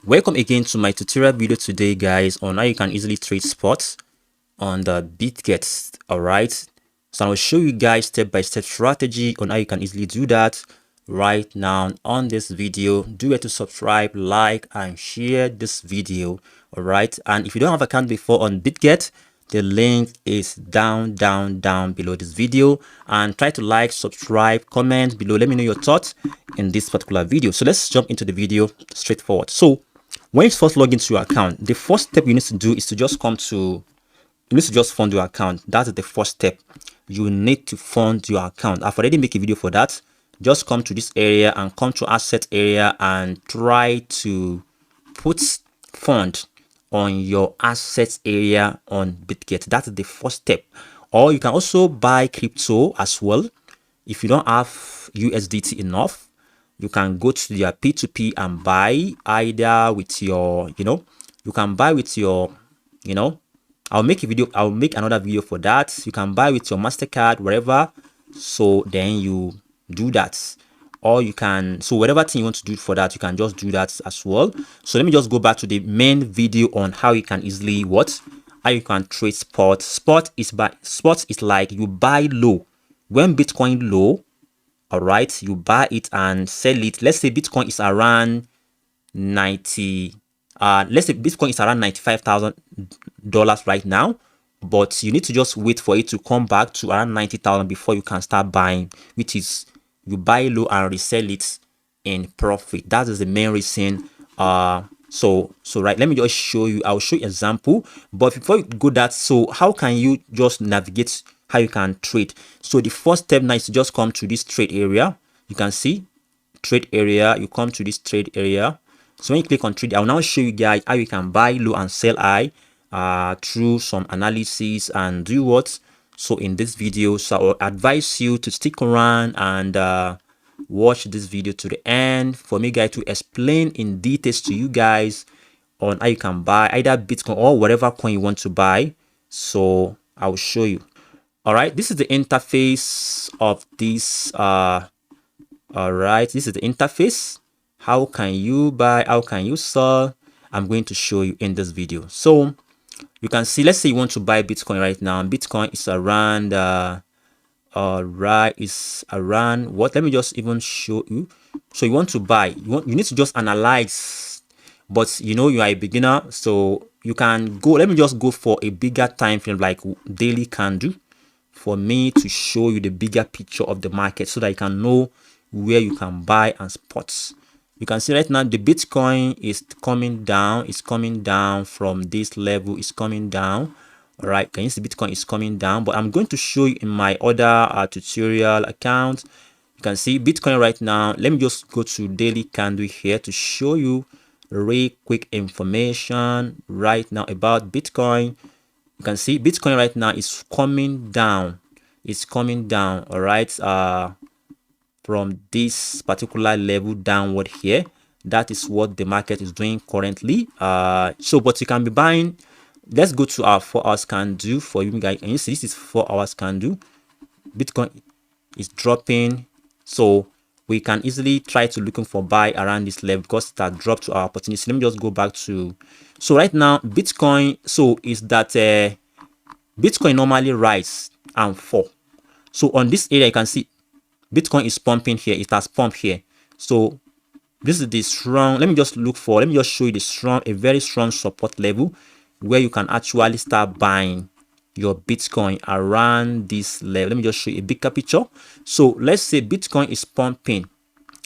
Welcome again to my tutorial video today, guys, on how you can easily trade spots on the Bitget. All right, so I will show you guys step-by-step strategy on how you can easily do that right now on this video. Do it to subscribe, like, and share this video. All right, and if you don't have an account before on Bitget, the link is down below this video, and try to like, subscribe, comment below. Let me know your thoughts in this particular video. So let's jump into the video straightforward. So when you first log into your account, the first step you need to do is to just fund your account. That's the first step. You need to fund your account. I've already made a video for that. Just come to this area and come to asset area and try to put fund on your assets area on Bitget. That's the first step. Or you can also buy crypto as well. If you don't have USDT enough, you can go to your P2P and buy either with your, you can buy with your, I'll make another video for that. You can buy with your MasterCard, wherever. So then you do that. Or you can, so whatever thing you want to do for that, you can just do that as well. So let me just go back to the main video on how you can easily how you can trade spot. Spot is like you buy low. When Bitcoin low, all right, you buy it and sell it. Let's say Bitcoin is around 90, let's say Bitcoin is around $95,000 right now, but you need to just wait for it to come back to around 90,000 before you can start buying, which is you buy low and resell it in profit. That is the main reason. So right, let me just show you. I'll show you example, but before you go that, so how can you just navigate how you can trade? So the first step now is to just come to this trade area. You can see trade area. You come to this trade area. So when you click on trade, I'll now show you guys how you can buy low and sell high through some analysis and do what. So in this video, so I'll advise you to stick around and watch this video to the end for me, guys, to explain in details to you guys on how you can buy either Bitcoin or whatever coin you want to buy. So I will show you. All right, this is the interface of this. All right, this is the interface. How can you buy? How can you sell? I'm going to show you in this video. So you can see, let's say you want to buy Bitcoin right now. Bitcoin is around all right, it's around what? Let me just even show you. So you want to buy, you need to just analyze, but you are a beginner, so you can go, let me just go for a bigger time frame like daily candle for me to show you the bigger picture of the market so that you can know where you can buy and spots. You can see right now the Bitcoin is coming down. It's coming down from this level. It's coming down. All right, can you see Bitcoin is coming down? But I'm going to show you in my other tutorial account. You can see Bitcoin right now. Let me just go to daily candle here to show you real quick information right now about Bitcoin. You can see Bitcoin right now is coming down. It's coming down. All right, from this particular level downward here. That is what the market is doing currently. So but you can be buying. Let's go to our 4 hours candle for you guys, and you see this is 4 hours candle. Bitcoin is dropping, so we can easily try to looking for buy around this level because it has dropped to our opportunity. So let me just go back to, so right now Bitcoin, so is that Bitcoin normally rise and fall. So on this area you can see Bitcoin is pumping here. It has pumped here. So this is the strong, let me just show you the strong, a very strong support level where you can actually start buying your Bitcoin around this level. Let me just show you a bigger picture. So let's say Bitcoin is pumping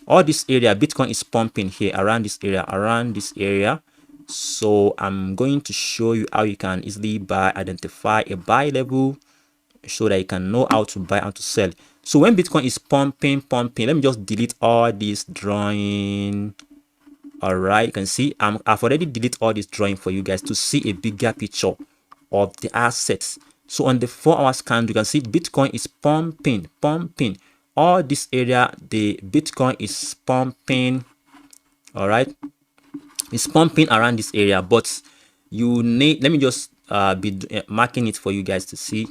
all this area. Bitcoin is pumping here around this area. So I'm going to show you how you can easily identify a buy level so that you can know how to buy and to sell. So when Bitcoin is pumping, let me just delete all this drawing. All right, you can see I've already deleted all this drawing for you guys to see a bigger picture of the assets. So on the 4 hours candle, you can see Bitcoin is pumping all this area. The Bitcoin is pumping. All right, it's pumping around this area, but you need, let me just be marking it for you guys to see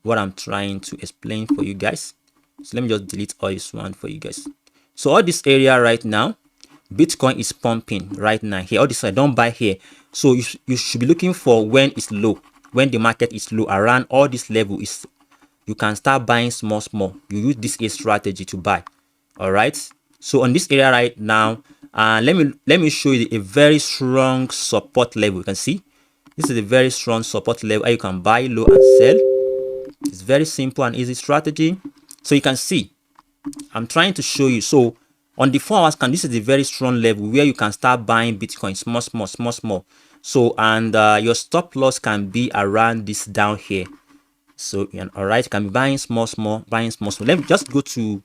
what I'm trying to explain for you guys. So let me just delete all this one for you guys. So all this area right now, Bitcoin is pumping right now here. All this I don't buy here. So you should be looking for when it's low, when the market is low around all this level is, you can start buying small. You use this A strategy to buy. All right. So on this area right now, let me show you a very strong support level. You can see this is a very strong support level where you can buy low and sell. It's very simple and easy strategy. So you can see I'm trying to show you. So on the 4 hours this is a very strong level where you can start buying Bitcoin small. So and your stop loss can be around this down here. So all right, you can be buying small. Let me just go to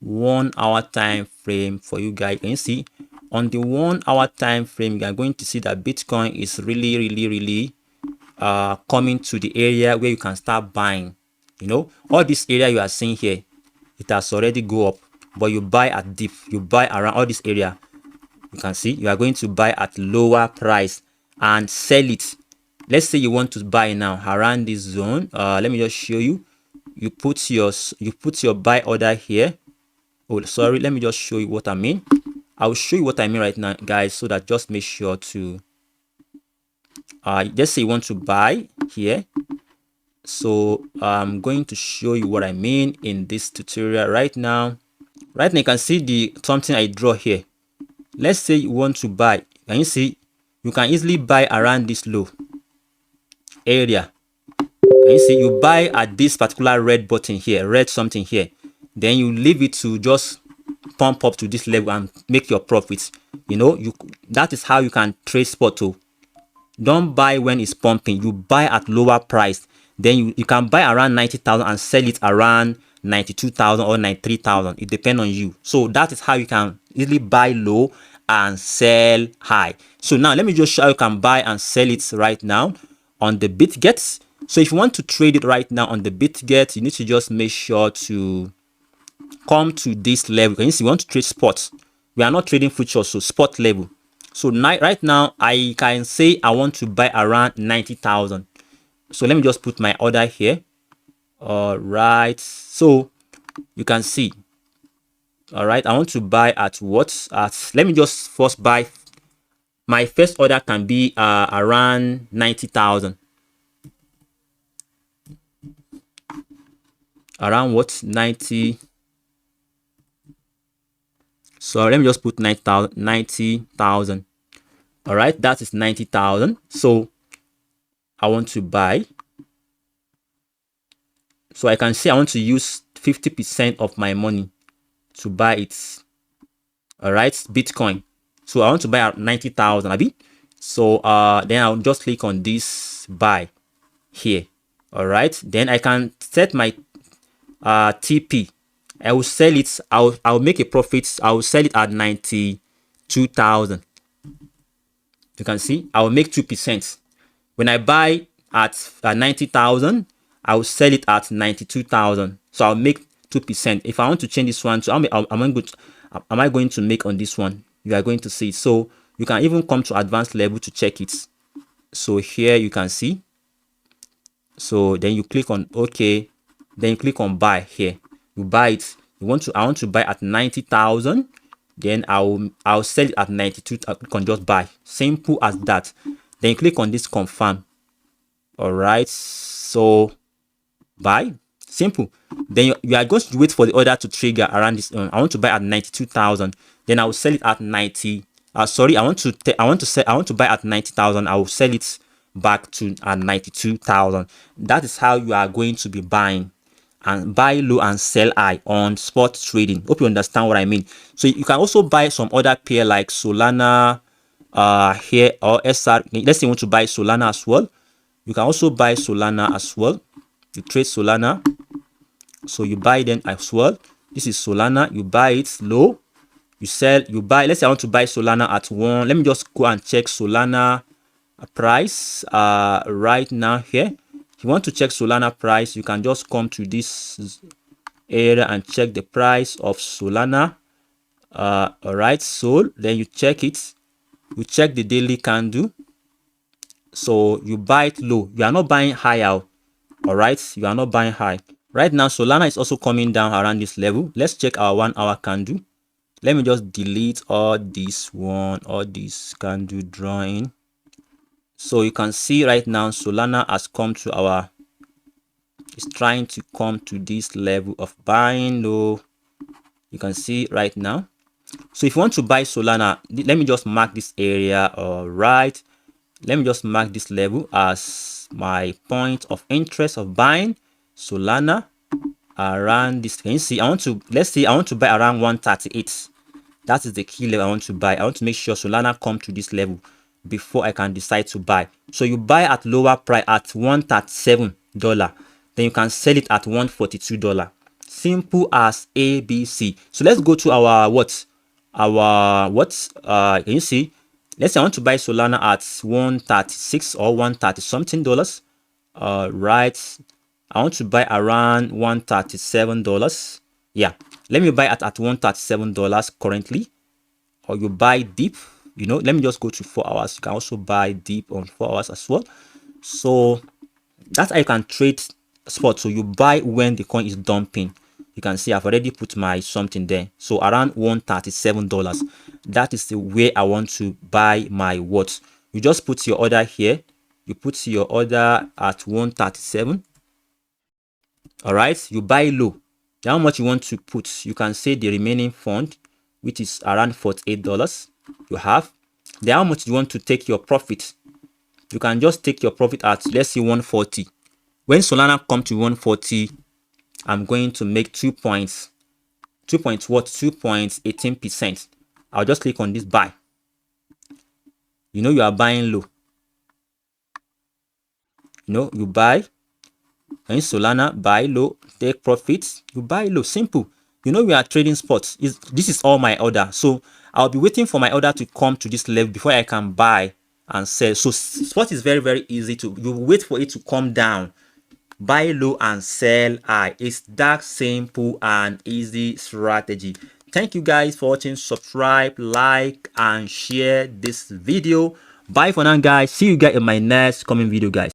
1 hour time frame for you guys. Can you see on the 1 hour time frame you are going to see that Bitcoin is really coming to the area where you can start buying. You know, all this area you are seeing here, it has already go up, but you buy at deep, you buy around all this area. You can see you are going to buy at lower price and sell it. Let's say you want to buy now around this zone. Let me just show you. You put your buy order here. Oh, sorry, let me just show you what I mean. I'll show you what I mean right now, guys, so that just make sure to let's say you want to buy here. So I'm going to show you what I mean in this tutorial right now. Right now you can see the something I draw here. Let's say you want to buy. Can you see you can easily buy around this low area? Can you see you buy at this particular red button here, red something here, then you leave it to just pump up to this level and make your profits. You know, that is how you can trade spot too. Don't buy when it's pumping, you buy at lower price. Then you can buy around 90,000 and sell it around 92,000 or 93,000. It depends on you. So that is how you can easily buy low and sell high. So now let me just show you can buy and sell it right now on the Bitget. So if you want to trade it right now on the Bitget, you need to just make sure to come to this level. Can you see we want to trade spots? We are not trading futures, so spot level. So right now I can say I want to buy around 90,000. So let me just put my order here. All right, so you can see. All right, I want to buy at what? Let me just first buy. My first order can be around 90,000. Around what? 90. So let me just put 90,000. All right, that is 90,000. So I want to buy. So I can say I want to use 50% of my money to buy it. All right, Bitcoin. So I want to buy at 90,000, Abi. So then I'll just click on this buy here. All right, then I can set my TP. I will sell it. I'll make a profit. I will sell it at 92,000. You can see I will make 2%. When I buy at 90,000, I will sell it at 92,000. So I'll make 2%. If I want to change this one to am I going to make on this one? You are going to see. So you can even come to advanced level to check it. So here you can see. So then you click on OK. Then you click on buy here. You buy it. I want to buy at 90,000. Then I'll sell it at 92. I click on just buy. Simple as that. Then you click on this confirm. All right. So buy. Simple. Then you are going to wait for the order to trigger around this. I want to buy at 92,000. Then I will sell it at 90. Sorry, I want to buy at 90,000. I will sell it back to at 92,000. That is how you are going to be buying, and buy low and sell high on spot trading. Hope you understand what I mean. So you can also buy some other pair like Solana here, or SR. Let's say you want to buy Solana as well. You can also buy Solana as well. You trade Solana, so you buy them as well. This is Solana. You buy it low, you sell, you buy. Let's say I want to buy Solana at 1. Let me just go and check Solana price right now here. If you want to check Solana price, you can just come to this area and check the price of Solana. All right, so then you check it. You check the daily candle. So you buy it low. You are not buying high out. All right, you are not buying high right now. Solana is also coming down around this level. Let's check our 1 hour candle. Let me just delete all this one, all this candle drawing. So you can see right now Solana has come to our, it's trying to come to this level of buying low. You can see right now. So if you want to buy Solana, let me just mark this area. All right, let me just mark this level as my point of interest of buying Solana around this. Can you see? I want to, let's say I want to buy around 138. That is the key level I want to buy. I want to make sure Solana come to this level before I can decide to buy. So you buy at lower price at $137, then you can sell it at $142. Simple as ABC. So let's go to our can you see? Let's say I want to buy Solana at 136 or 130 something dollars. Right, I want to buy around $137. Yeah, let me buy at $137 currently, or you buy deep. You know, let me just go to 4 hours. You can also buy deep on 4 hours as well. So that's how you can trade spot. So you buy when the coin is dumping. You can see I've already put my something there. So around $137. That is the way I want to buy my what. You just put your order here. You put your order at 137. All right, you buy low. Then how much you want to put? You can say the remaining fund, which is around $48 you have. Then how much you want to take your profit? You can just take your profit at, let's say, 140. When Solana come to 140, I'm going to make 2.18%. I'll just click on this buy. You know you are buying low. You know, you buy. In Solana, buy low, take profits, you buy low. Simple. You know we are trading spots. This is all my order. So I'll be waiting for my order to come to this level before I can buy and sell. So spot is very, very easy to, you wait for it to come down, buy low and sell high. It's that simple and easy strategy. Thank you guys for watching. Subscribe, like, and share this video. Bye for now, guys. See you guys in my next coming video, guys.